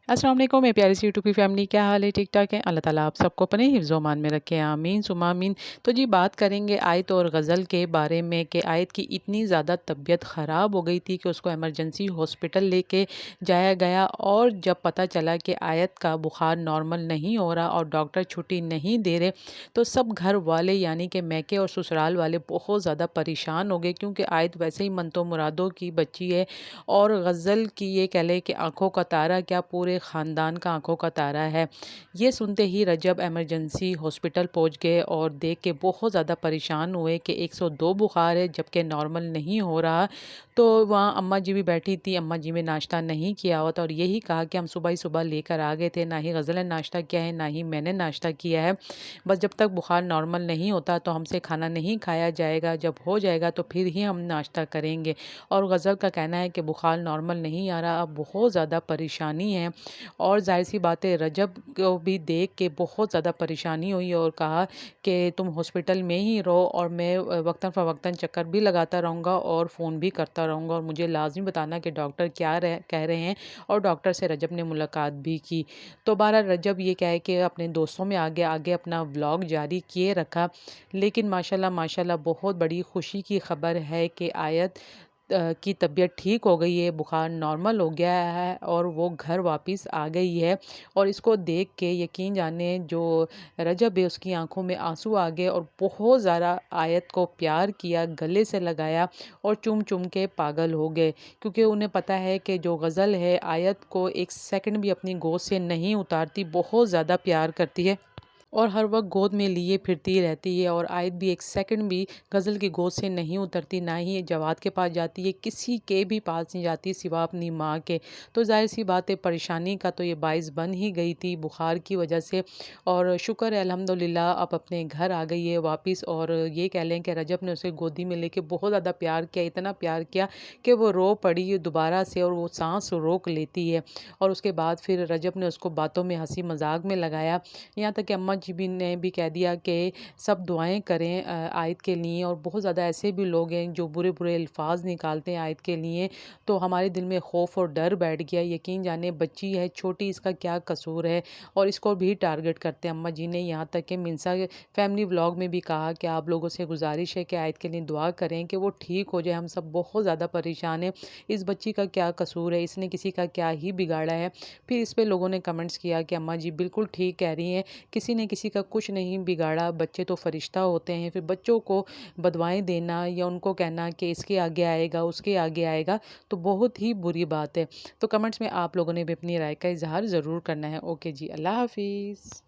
अस्सलाम वालेकुम मेरी प्यारी सी यूट्यूब की फैमिली, क्या हाल है? ठीक ठाक है? अल्लाह ताला आप सबको अपने हिफ्ज़ ओ मान में रखे, आमीन सुम्मा आमीन। तो जी बात करेंगे आयत और गज़ल के बारे में कि आयत की इतनी ज़्यादा तबीयत ख़राब हो गई थी कि उसको इमरजेंसी हॉस्पिटल लेके जाया गया, और जब पता चला कि आयत का बुखार नॉर्मल नहीं हो रहा और डॉक्टर छुट्टी नहीं दे रहे, तो सब घर वाले यानी कि मैके और ससुराल वाले बहुत ज़्यादा परेशान हो गए, क्योंकि आयत वैसे ही मन तो मुरादों की बच्ची है, और गज़ल की ये कह लें कि आँखों का तारा क्या पूरे ख़ानदान का आँखों का तारा है। ये सुनते ही रजब इमरजेंसी हॉस्पिटल पहुँच गए और देख के बहुत ज़्यादा परेशान हुए कि 102 बुखार है जबकि नॉर्मल नहीं हो रहा। तो वहाँ अम्मा जी भी बैठी थी, अम्मा जी ने नाश्ता नहीं किया हुआ था और यही कहा कि हम सुबह ही सुबह लेकर आ गए थे, ना ही गज़ल ने नाश्ता किया है, ना ही मैंने नाश्ता किया है। बस जब तक बुखार नॉर्मल नहीं होता तो हमसे खाना नहीं खाया जाएगा, जब हो जाएगा तो फिर ही हम नाश्ता करेंगे। और गज़ल का कहना है कि बुखार नॉर्मल नहीं आ रहा, अब बहुत ज़्यादा परेशानी है। और ज़ाहिर-सी बात है रजब को भी देख के बहुत ज़्यादा परेशानी हुई और कहा कि तुम हॉस्पिटल में ही रहो और मैं वक़्तन-फ़वक़्तन चक्कर भी लगाता रहूँगा और फ़ोन भी करता रहूँगा, और मुझे लाज़मी बताना कि डॉक्टर क्या कह रहे हैं। और डॉक्टर से रजब ने मुलाकात भी की। तो बहरहाल रजब ये कहे कि अपने दोस्तों में आगे आगे अपना व्लॉग जारी किए रखा। लेकिन माशाल्लाह माशाल्लाह बहुत बड़ी खुशी की ख़बर है कि आयत की तबीयत ठीक हो गई है, बुखार नॉर्मल हो गया है और वो घर वापस आ गई है। और इसको देख के यकीन जाने जो रजब है उसकी आंखों में आंसू आ गए और बहुत ज़्यादा आयत को प्यार किया, गले से लगाया और चूम चूम के पागल हो गए, क्योंकि उन्हें पता है कि जो गज़ल है आयत को एक सेकंड भी अपनी गोद से नहीं उतारती, बहुत ज़्यादा प्यार करती है और हर वक्त गोद में लिए फिरती रहती है। और आयत भी एक सेकंड भी गज़ल की गोद से नहीं उतरती, ना ही जवाद के पास जाती है, किसी के भी पास नहीं जाती सिवा अपनी माँ के। तो जाहिर सी बात है परेशानी का तो ये बाइस बन ही गई थी बुखार की वजह से। और शुक्र है अल्हम्दुलिल्लाह अब अपने घर आ गई है वापस। और ये कह लें कि रजब ने उसे गोदी में लेके बहुत ज़्यादा प्यार किया, इतना प्यार किया कि वो रो पड़ी दोबारा से और वो सांस रोक लेती है। और उसके बाद फिर रजब ने उसको बातों में हंसी मजाक में लगाया, यहाँ तक कि अम्मा जी भी ने भी कह दिया कि सब दुआएं करें आयत के लिए। और बहुत ज़्यादा ऐसे भी लोग हैं जो बुरे बुरे अल्फाज निकालते हैं आयत के लिए, तो हमारे दिल में खौफ और डर बैठ गया। यकीन जाने बच्ची है छोटी, इसका क्या कसूर है, और इसको भी टारगेट करते हैं अम्मा जी ने। यहाँ तक कि मिनसा फैमिली व्लॉग में भी कहा कि आप लोगों से गुजारिश है कि आयत के लिए दुआ करें कि वो ठीक हो जाए, हम सब बहुत ज़्यादा परेशान हैं, इस बच्ची का क्या कसूर है, इसने किसी का क्या ही बिगाड़ा है। फिर इस पे लोगों ने कमेंट्स किया कि अम्मा जी बिल्कुल ठीक कह रही हैं, किसी ने किसी का कुछ नहीं बिगाड़ा, बच्चे तो फरिश्ता होते हैं। फिर बच्चों को बदवाएं देना या उनको कहना कि इसके आगे आएगा उसके आगे आएगा, तो बहुत ही बुरी बात है। तो कमेंट्स में आप लोगों ने भी अपनी राय का इजहार ज़रूर करना है। ओके जी, अल्लाह हाफिज़।